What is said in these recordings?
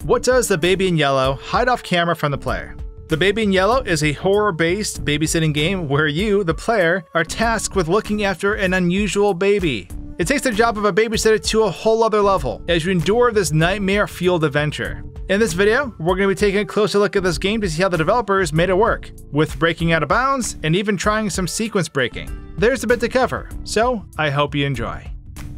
What does the baby in yellow hide off camera from the player? The Baby in Yellow is a horror-based babysitting game where you, the player, are tasked with looking after an unusual baby. It takes the job of a babysitter to a whole other level as you endure this nightmare-fueled adventure. In this video, we're going to be taking a closer look at this game to see how the developers made it work, with breaking out of bounds and even trying some sequence breaking. There's a bit to cover, so I hope you enjoy.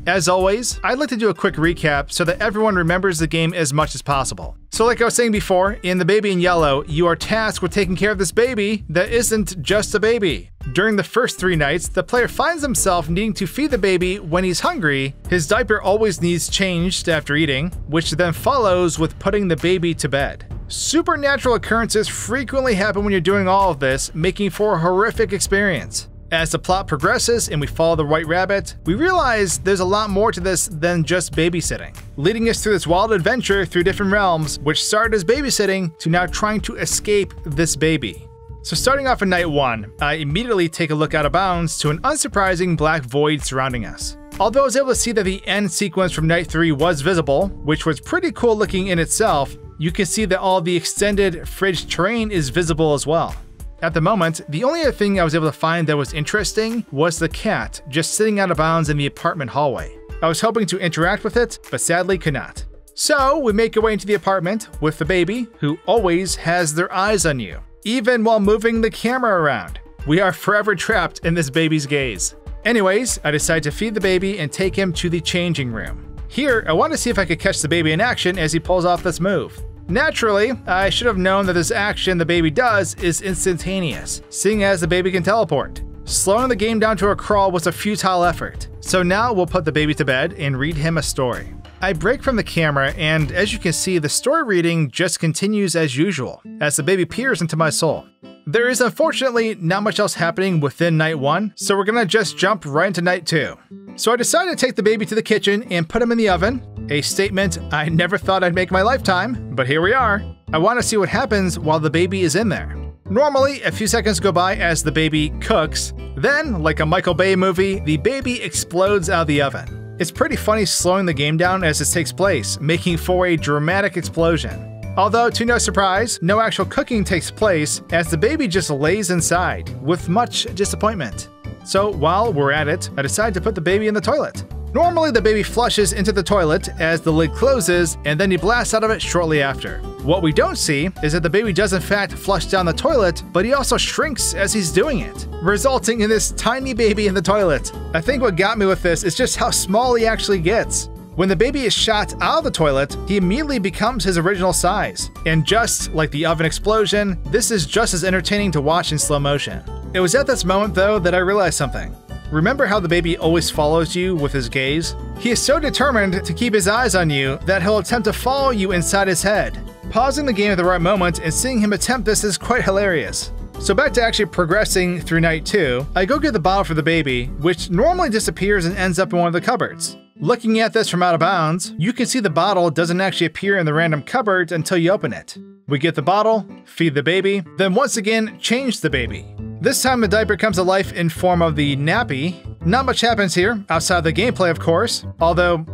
As always, I'd like to do a quick recap so that everyone remembers the game as much as possible. So like I was saying before, in The Baby in Yellow, you are tasked with taking care of this baby that isn't just a baby. During the first 3 nights, the player finds himself needing to feed the baby when he's hungry. His diaper always needs changed after eating, which then follows with putting the baby to bed. Supernatural occurrences frequently happen when you're doing all of this, making for a horrific experience. As the plot progresses and we follow the White Rabbit, we realize there's a lot more to this than just babysitting, leading us through this wild adventure through different realms, which started as babysitting to now trying to escape this baby. So starting off in night 1, I immediately take a look out of bounds to an unsurprising black void surrounding us. Although I was able to see that the end sequence from night 3 was visible, which was pretty cool looking in itself, you can see that all the extended fridge terrain is visible as well. At the moment, the only other thing I was able to find that was interesting was the cat just sitting out of bounds in the apartment hallway. I was hoping to interact with it, but sadly could not. So we make our way into the apartment with the baby, who always has their eyes on you, even while moving the camera around. We are forever trapped in this baby's gaze. Anyways, I decide to feed the baby and take him to the changing room. Here, I want to see if I could catch the baby in action as he pulls off this move. Naturally, I should have known that this action the baby does is instantaneous, seeing as the baby can teleport. Slowing the game down to a crawl was a futile effort, so now we'll put the baby to bed and read him a story. I break from the camera and as you can see, the story reading just continues as usual, as the baby peers into my soul. There is unfortunately not much else happening within night 1, so we're gonna just jump right into night 2. So I decided to take the baby to the kitchen and put him in the oven, a statement I never thought I'd make in my lifetime, but here we are. I want to see what happens while the baby is in there. Normally, a few seconds go by as the baby cooks, then, like a Michael Bay movie, the baby explodes out of the oven. It's pretty funny slowing the game down as this takes place, making for a dramatic explosion. Although, to no surprise, no actual cooking takes place as the baby just lays inside, with much disappointment. So while we're at it, I decide to put the baby in the toilet. Normally the baby flushes into the toilet as the lid closes and then he blasts out of it shortly after. What we don't see is that the baby does in fact flush down the toilet, but he also shrinks as he's doing it, resulting in this tiny baby in the toilet. I think what got me with this is just how small he actually gets. When the baby is shot out of the toilet, he immediately becomes his original size. And just like the oven explosion, this is just as entertaining to watch in slow motion. It was at this moment though that I realized something. Remember how the baby always follows you with his gaze? He is so determined to keep his eyes on you that he'll attempt to follow you inside his head. Pausing the game at the right moment and seeing him attempt this is quite hilarious. So back to actually progressing through night 2, I go get the bottle for the baby, which normally disappears and ends up in one of the cupboards. Looking at this from out of bounds, you can see the bottle doesn't actually appear in the random cupboard until you open it. We get the bottle, feed the baby, then once again change the baby. This time the diaper comes to life in form of the nappy. Not much happens here, outside the gameplay of course, although,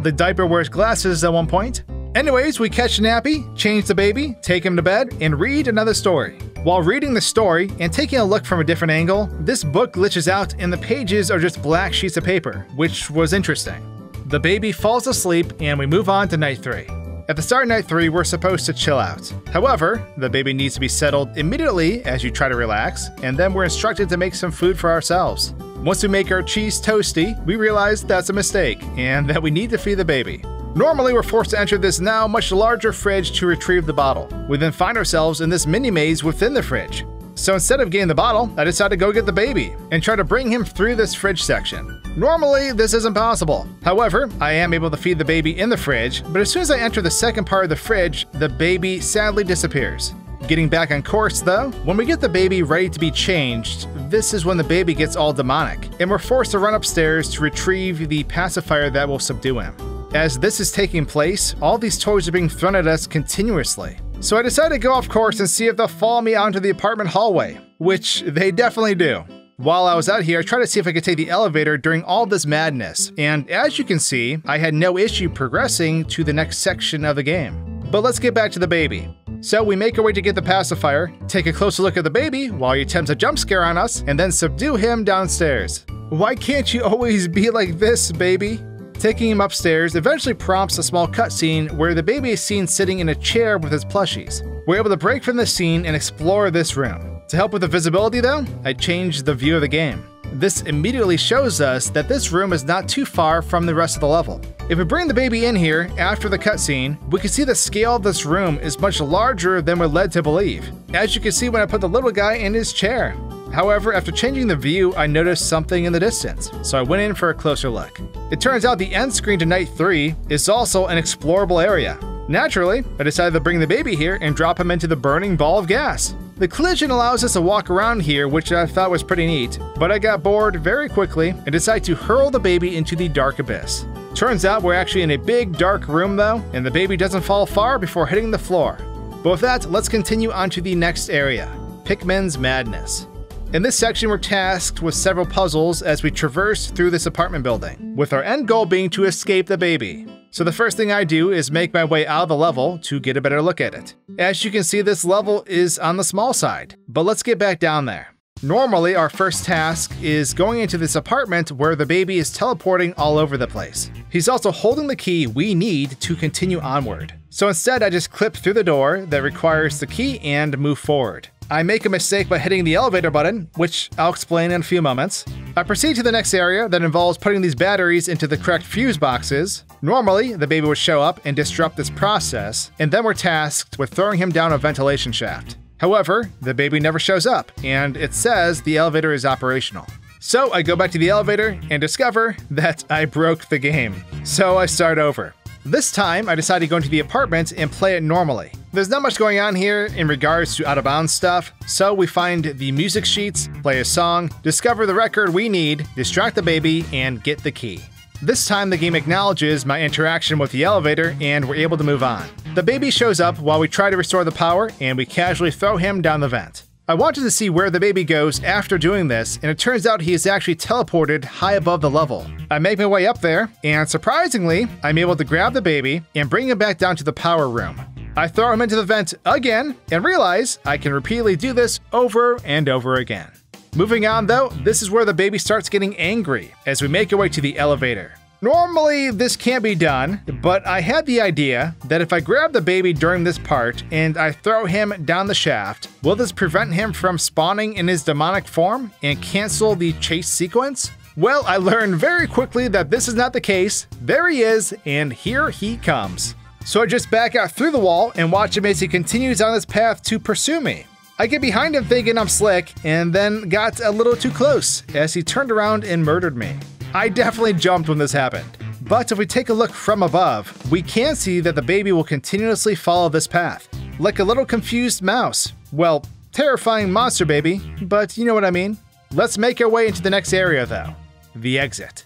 the diaper wears glasses at one point. Anyways, we catch Nappy, change the baby, take him to bed, and read another story. While reading the story and taking a look from a different angle, this book glitches out and the pages are just black sheets of paper, which was interesting. The baby falls asleep and we move on to night 3. At the start of night 3, we're supposed to chill out. However, the baby needs to be settled immediately as you try to relax, and then we're instructed to make some food for ourselves. Once we make our cheese toasty, we realize that's a mistake and that we need to feed the baby. Normally, we're forced to enter this now much larger fridge to retrieve the bottle. We then find ourselves in this mini maze within the fridge. So instead of getting the bottle, I decide to go get the baby and try to bring him through this fridge section. Normally, this isn't possible. However, I am able to feed the baby in the fridge, but as soon as I enter the second part of the fridge, the baby sadly disappears. Getting back on course though, when we get the baby ready to be changed, this is when the baby gets all demonic, and we're forced to run upstairs to retrieve the pacifier that will subdue him. As this is taking place, all these toys are being thrown at us continuously. So I decided to go off course and see if they'll follow me onto the apartment hallway, which they definitely do. While I was out here, I tried to see if I could take the elevator during all this madness, and as you can see, I had no issue progressing to the next section of the game. But let's get back to the baby. So we make our way to get the pacifier, take a closer look at the baby while he attempts a jump scare on us, and then subdue him downstairs. Why can't you always be like this, baby? Taking him upstairs eventually prompts a small cutscene where the baby is seen sitting in a chair with his plushies. We're able to break from the scene and explore this room. To help with the visibility though, I changed the view of the game. This immediately shows us that this room is not too far from the rest of the level. If we bring the baby in here after the cutscene, we can see the scale of this room is much larger than we're led to believe, as you can see when I put the little guy in his chair. However, after changing the view, I noticed something in the distance, so I went in for a closer look. It turns out the end screen to Night 3 is also an explorable area. Naturally, I decided to bring the baby here and drop him into the burning ball of gas. The collision allows us to walk around here, which I thought was pretty neat, but I got bored very quickly and decided to hurl the baby into the dark abyss. Turns out we're actually in a big dark room though, and the baby doesn't fall far before hitting the floor. But with that, let's continue on to the next area, Pikmin's Madness. In this section, we're tasked with several puzzles as we traverse through this apartment building, with our end goal being to escape the baby. So the first thing I do is make my way out of the level to get a better look at it. As you can see, this level is on the small side, but let's get back down there. Normally, our first task is going into this apartment where the baby is teleporting all over the place. He's also holding the key we need to continue onward. So instead, I just clip through the door that requires the key and move forward. I make a mistake by hitting the elevator button, which I'll explain in a few moments. I proceed to the next area that involves putting these batteries into the correct fuse boxes. Normally, the baby would show up and disrupt this process, and then we're tasked with throwing him down a ventilation shaft. However, the baby never shows up, and it says the elevator is operational. So I go back to the elevator and discover that I broke the game. So I start over. This time, I decided to go into the apartment and play it normally. There's not much going on here in regards to out-of-bounds stuff, so we find the music sheets, play a song, discover the record we need, distract the baby, and get the key. This time, the game acknowledges my interaction with the elevator, and we're able to move on. The baby shows up while we try to restore the power, and we casually throw him down the vent. I wanted to see where the baby goes after doing this, and it turns out he is actually teleported high above the level. I make my way up there, and surprisingly, I'm able to grab the baby and bring him back down to the power room. I throw him into the vent again, and realize I can repeatedly do this over and over again. Moving on though, this is where the baby starts getting angry as we make our way to the elevator. Normally, this can't be done, but I had the idea that if I grab the baby during this part and I throw him down the shaft, will this prevent him from spawning in his demonic form and cancel the chase sequence? Well, I learned very quickly that this is not the case. There he is, and here he comes. So I just back out through the wall and watch him as he continues on his path to pursue me. I get behind him thinking I'm slick, and then got a little too close as he turned around and murdered me. I definitely jumped when this happened. But if we take a look from above, we can see that the baby will continuously follow this path, like a little confused mouse. Well, terrifying monster baby, but you know what I mean. Let's make our way into the next area though, the exit.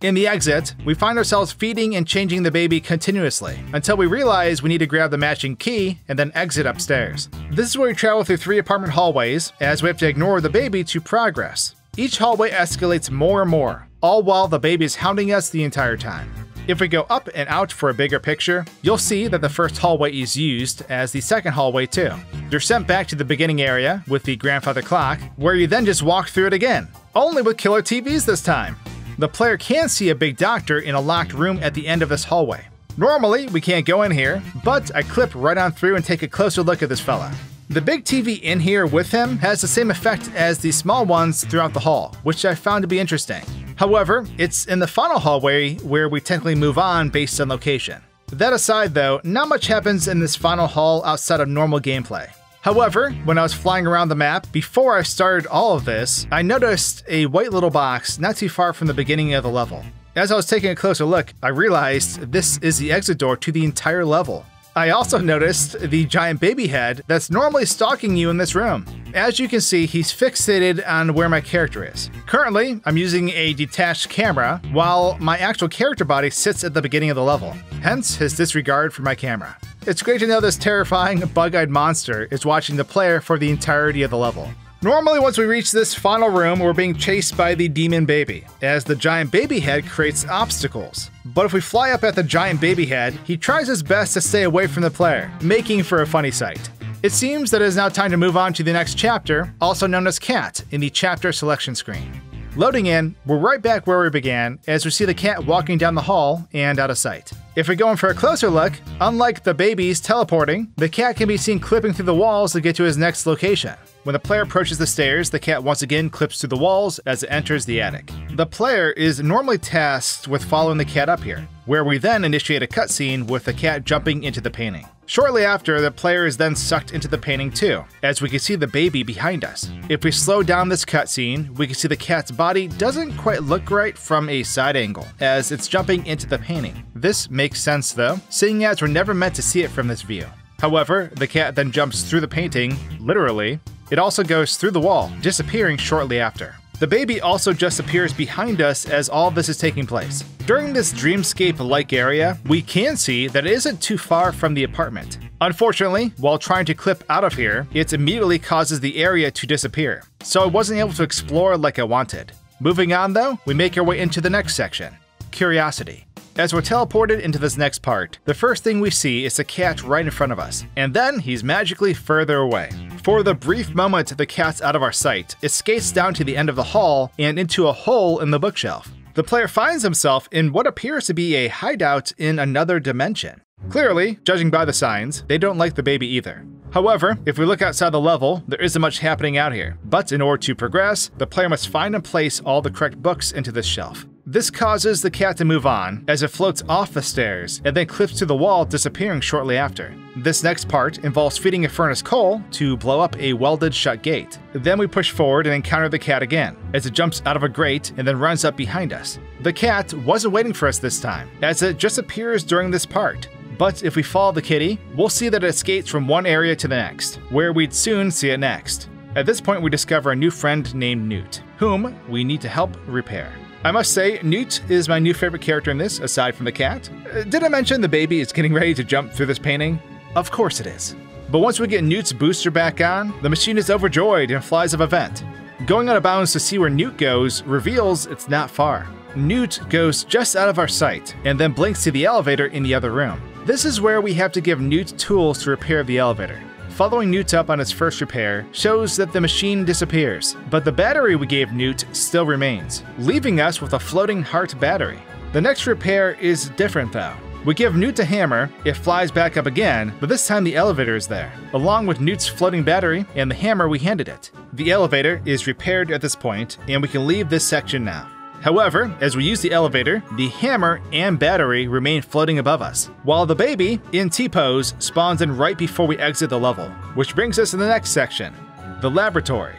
In the exit, we find ourselves feeding and changing the baby continuously, until we realize we need to grab the matching key and then exit upstairs. This is where we travel through 3 apartment hallways, as we have to ignore the baby to progress. Each hallway escalates more and more, all while the baby is hounding us the entire time. If we go up and out for a bigger picture, you'll see that the first hallway is used as the second hallway too. You're sent back to the beginning area with the grandfather clock, where you then just walk through it again, only with killer TVs this time. The player can see a big doctor in a locked room at the end of this hallway. Normally, we can't go in here, but I clip right on through and take a closer look at this fella. The big TV in here with him has the same effect as the small ones throughout the hall, which I found to be interesting. However, it's in the final hallway where we technically move on based on location. That aside though, not much happens in this final hall outside of normal gameplay. However, when I was flying around the map, before I started all of this, I noticed a white little box not too far from the beginning of the level. As I was taking a closer look, I realized this is the exit door to the entire level. I also noticed the giant baby head that's normally stalking you in this room. As you can see, he's fixated on where my character is. Currently, I'm using a detached camera, while my actual character body sits at the beginning of the level, hence his disregard for my camera. It's great to know this terrifying, bug-eyed monster is watching the player for the entirety of the level. Normally, once we reach this final room, we're being chased by the demon baby, as the giant baby head creates obstacles. But if we fly up at the giant baby head, he tries his best to stay away from the player, making for a funny sight. It seems that it is now time to move on to the next chapter, also known as Cat, in the chapter selection screen. Loading in, we're right back where we began, as we see the cat walking down the hall and out of sight. If we go in for a closer look, unlike the babies teleporting, the cat can be seen clipping through the walls to get to his next location. When the player approaches the stairs, the cat once again clips through the walls as it enters the attic. The player is normally tasked with following the cat up here, where we then initiate a cutscene with the cat jumping into the painting. Shortly after, the player is then sucked into the painting too, as we can see the baby behind us. If we slow down this cutscene, we can see the cat's body doesn't quite look right from a side angle, as it's jumping into the painting. This makes sense though, seeing as we're never meant to see it from this view. However, the cat then jumps through the painting, literally. It also goes through the wall, disappearing shortly after. The baby also just appears behind us as all this is taking place. During this dreamscape-like area, we can see that it isn't too far from the apartment. Unfortunately, while trying to clip out of here, it immediately causes the area to disappear, so I wasn't able to explore like I wanted. Moving on though, we make our way into the next section, Curiosity. As we're teleported into this next part, the first thing we see is the cat right in front of us, and then he's magically further away. For the brief moment the cat's out of our sight, it skates down to the end of the hall and into a hole in the bookshelf. The player finds himself in what appears to be a hideout in another dimension. Clearly, judging by the signs, they don't like the baby either. However, if we look outside the level, there isn't much happening out here, but in order to progress, the player must find and place all the correct books into this shelf. This causes the cat to move on, as it floats off the stairs and then clips to the wall, disappearing shortly after. This next part involves feeding a furnace coal to blow up a welded shut gate. Then we push forward and encounter the cat again, as it jumps out of a grate and then runs up behind us. The cat wasn't waiting for us this time, as it just appears during this part. But if we follow the kitty, we'll see that it skates from one area to the next, where we'd soon see it next. At this point, we discover a new friend named Newt, whom we need to help repair. I must say, Newt is my new favorite character in this, aside from the cat. Did I mention the baby is getting ready to jump through this painting? Of course it is. But once we get Newt's booster back on, the machine is overjoyed and flies up a vent. Going out of bounds to see where Newt goes reveals it's not far. Newt goes just out of our sight, and then blinks to the elevator in the other room. This is where we have to give Newt tools to repair the elevator. Following Newt up on his first repair shows that the machine disappears, but the battery we gave Newt still remains, leaving us with a floating heart battery. The next repair is different though. We give Newt a hammer, it flies back up again, but this time the elevator is there, along with Newt's floating battery and the hammer we handed it. The elevator is repaired at this point, and we can leave this section now. However, as we use the elevator, the hammer and battery remain floating above us, while the baby, in T-pose, spawns in right before we exit the level, which brings us to the next section, the laboratory.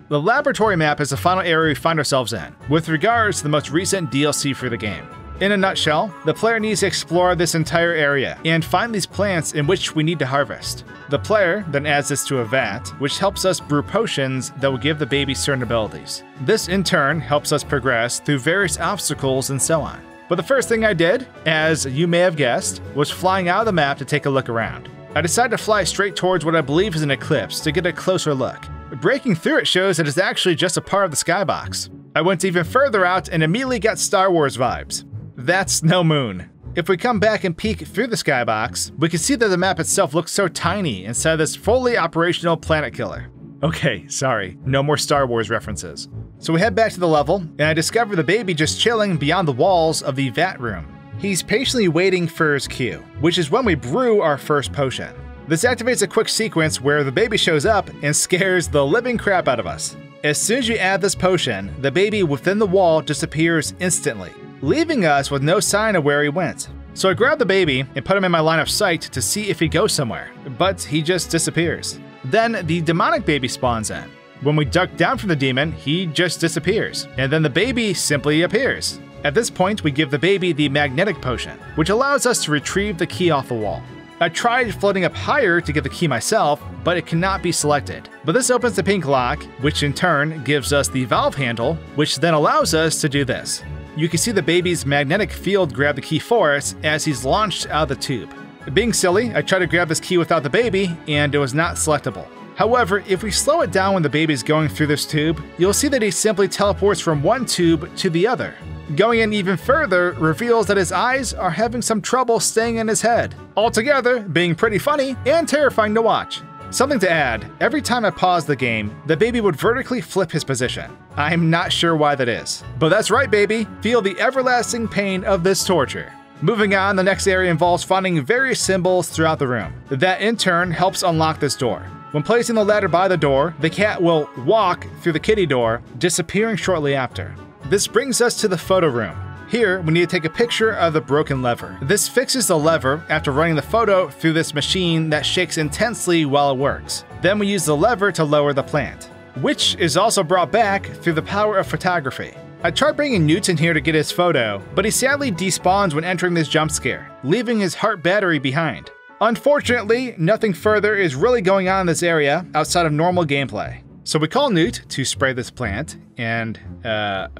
The laboratory map is the final area we find ourselves in, with regards to the most recent DLC for the game. In a nutshell, the player needs to explore this entire area and find these plants in which we need to harvest. The player then adds this to a vat, which helps us brew potions that will give the baby certain abilities. This in turn helps us progress through various obstacles and so on. But the first thing I did, as you may have guessed, was flying out of the map to take a look around. I decided to fly straight towards what I believe is an eclipse to get a closer look. Breaking through it shows that it's actually just a part of the skybox. I went even further out and immediately got Star Wars vibes. That's no moon. If we come back and peek through the skybox, we can see that the map itself looks so tiny inside this fully operational planet killer. Okay, sorry, no more Star Wars references. So we head back to the level, and I discover the baby just chilling beyond the walls of the vat room. He's patiently waiting for his cue, which is when we brew our first potion. This activates a quick sequence where the baby shows up and scares the living crap out of us. As soon as you add this potion, the baby within the wall disappears instantly, leaving us with no sign of where he went. So I grab the baby and put him in my line of sight to see if he goes somewhere, but he just disappears. Then the demonic baby spawns in. When we duck down from the demon, he just disappears, and then the baby simply appears. At this point, we give the baby the magnetic potion, which allows us to retrieve the key off the wall. I tried floating up higher to get the key myself, but it cannot be selected. But this opens the pink lock, which in turn gives us the valve handle, which then allows us to do this. You can see the baby's magnetic field grab the key for us as he's launched out of the tube. Being silly, I tried to grab this key without the baby, and it was not selectable. However, if we slow it down when the baby's going through this tube, you'll see that he simply teleports from one tube to the other. Going in even further reveals that his eyes are having some trouble staying in his head, altogether being pretty funny and terrifying to watch. Something to add, every time I pause the game, the baby would vertically flip his position. I'm not sure why that is. But that's right, baby, feel the everlasting pain of this torture. Moving on, the next area involves finding various symbols throughout the room. That in turn helps unlock this door. When placing the ladder by the door, the cat will walk through the kitty door, disappearing shortly after. This brings us to the photo room. Here, we need to take a picture of the broken lever. This fixes the lever after running the photo through this machine that shakes intensely while it works. Then we use the lever to lower the plant, which is also brought back through the power of photography. I tried bringing Newt in here to get his photo, but he sadly despawns when entering this jump scare, leaving his heart battery behind. Unfortunately, nothing further is really going on in this area outside of normal gameplay. So we call Newt to spray this plant, and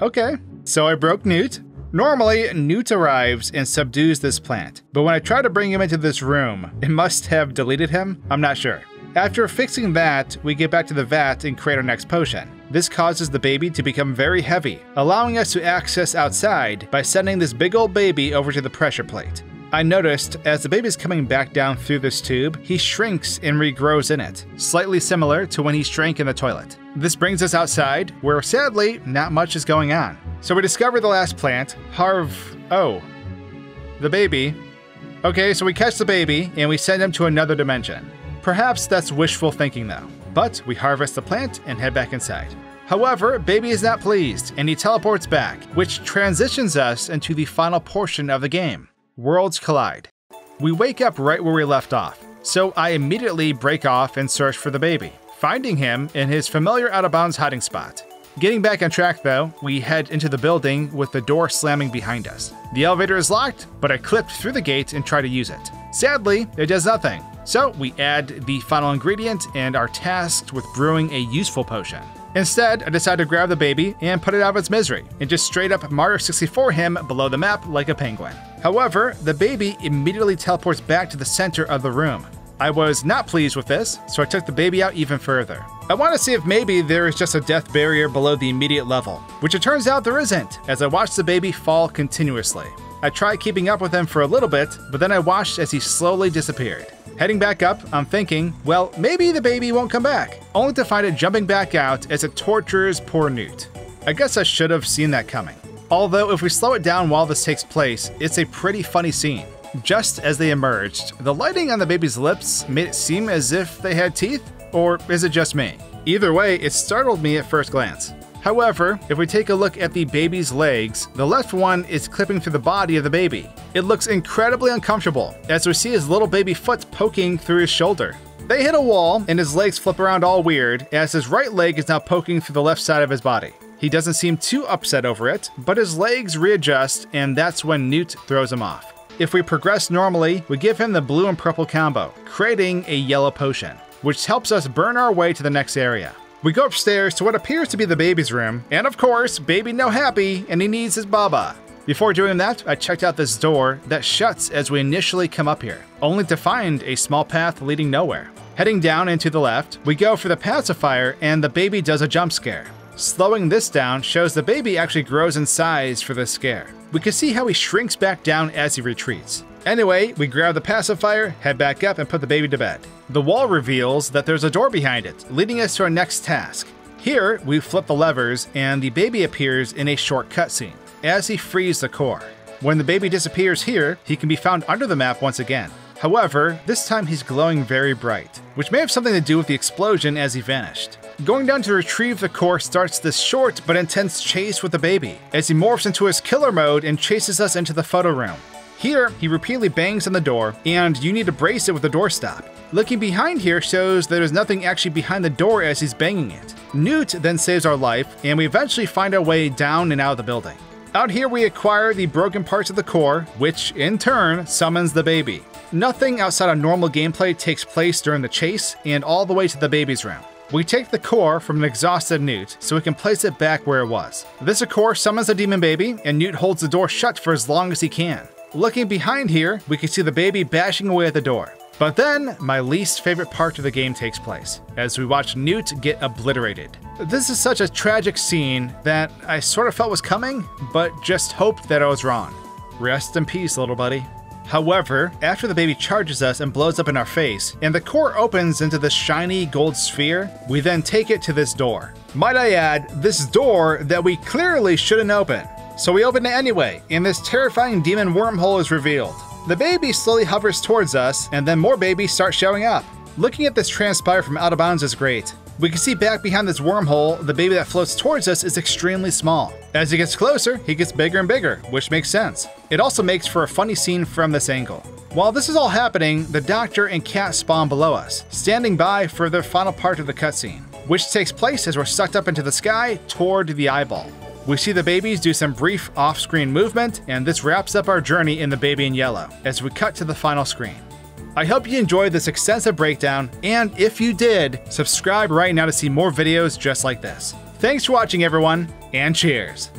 okay. So I broke Newt. Normally, Newt arrives and subdues this plant, but when I try to bring him into this room, it must have deleted him? I'm not sure. After fixing that, we get back to the vat and create our next potion. This causes the baby to become very heavy, allowing us to access outside by sending this big old baby over to the pressure plate. I noticed, as the baby's coming back down through this tube, he shrinks and regrows in it, slightly similar to when he shrank in the toilet. This brings us outside, where sadly, not much is going on. So we discover the last plant, the baby. Okay, so we catch the baby, and we send him to another dimension. Perhaps that's wishful thinking though. But we harvest the plant and head back inside. However, baby is not pleased, and he teleports back, which transitions us into the final portion of the game. Worlds collide. We wake up right where we left off, so I immediately break off and search for the baby, finding him in his familiar out-of-bounds hiding spot. Getting back on track though, we head into the building with the door slamming behind us. The elevator is locked, but I clipped through the gate and try to use it. Sadly, it does nothing. So we add the final ingredient and are tasked with brewing a useful potion. Instead, I decide to grab the baby and put it out of its misery, and just straight up Mario 64 him below the map like a penguin. However, the baby immediately teleports back to the center of the room. I was not pleased with this, so I took the baby out even further. I want to see if maybe there is just a death barrier below the immediate level, which it turns out there isn't, as I watched the baby fall continuously. I tried keeping up with him for a little bit, but then I watched as he slowly disappeared. Heading back up, I'm thinking, well, maybe the baby won't come back, only to find it jumping back out as it tortures poor Newt. I guess I should have seen that coming. Although if we slow it down while this takes place, it's a pretty funny scene. Just as they emerged, the lighting on the baby's lips made it seem as if they had teeth, or is it just me? Either way, it startled me at first glance. However, if we take a look at the baby's legs, the left one is clipping through the body of the baby. It looks incredibly uncomfortable, as we see his little baby foot poking through his shoulder. They hit a wall, and his legs flip around all weird, as his right leg is now poking through the left side of his body. He doesn't seem too upset over it, but his legs readjust, and that's when Newt throws him off. If we progress normally, we give him the blue and purple combo, creating a yellow potion, which helps us burn our way to the next area. We go upstairs to what appears to be the baby's room, and of course, baby no happy, and he needs his baba. Before doing that, I checked out this door that shuts as we initially come up here, only to find a small path leading nowhere. Heading down and to the left, we go for the pacifier, and the baby does a jump scare. Slowing this down shows the baby actually grows in size for this scare. We can see how he shrinks back down as he retreats. Anyway, we grab the pacifier, head back up, and put the baby to bed. The wall reveals that there's a door behind it, leading us to our next task. Here, we flip the levers, and the baby appears in a short cutscene, as he frees the core. When the baby disappears here, he can be found under the map once again. However, this time he's glowing very bright, which may have something to do with the explosion as he vanished. Going down to retrieve the core starts this short but intense chase with the baby, as he morphs into his killer mode and chases us into the photo room. Here, he repeatedly bangs on the door, and you need to brace it with the doorstop. Looking behind here shows that there's nothing actually behind the door as he's banging it. Newt then saves our life, and we eventually find our way down and out of the building. Out here we acquire the broken parts of the core, which in turn summons the baby. Nothing outside of normal gameplay takes place during the chase, and all the way to the baby's room. We take the core from an exhausted Newt so we can place it back where it was. This core summons the demon baby, and Newt holds the door shut for as long as he can. Looking behind here, we can see the baby bashing away at the door. But then, my least favorite part of the game takes place, as we watch Newt get obliterated. This is such a tragic scene that I sort of felt was coming, but just hoped that I was wrong. Rest in peace, little buddy. However, after the baby charges us and blows up in our face, and the core opens into this shiny gold sphere, we then take it to this door. Might I add, this door that we clearly shouldn't open. So we open it anyway, and this terrifying demon wormhole is revealed. The baby slowly hovers towards us, and then more babies start showing up. Looking at this transpire from out of bounds is great. We can see back behind this wormhole, the baby that floats towards us is extremely small. As he gets closer, he gets bigger and bigger, which makes sense. It also makes for a funny scene from this angle. While this is all happening, the doctor and cat spawn below us, standing by for the final part of the cutscene, which takes place as we're sucked up into the sky toward the eyeball. We see the babies do some brief off-screen movement, and this wraps up our journey in The Baby in Yellow, as we cut to the final screen. I hope you enjoyed this extensive breakdown, and if you did, subscribe right now to see more videos just like this. Thanks for watching everyone, and cheers!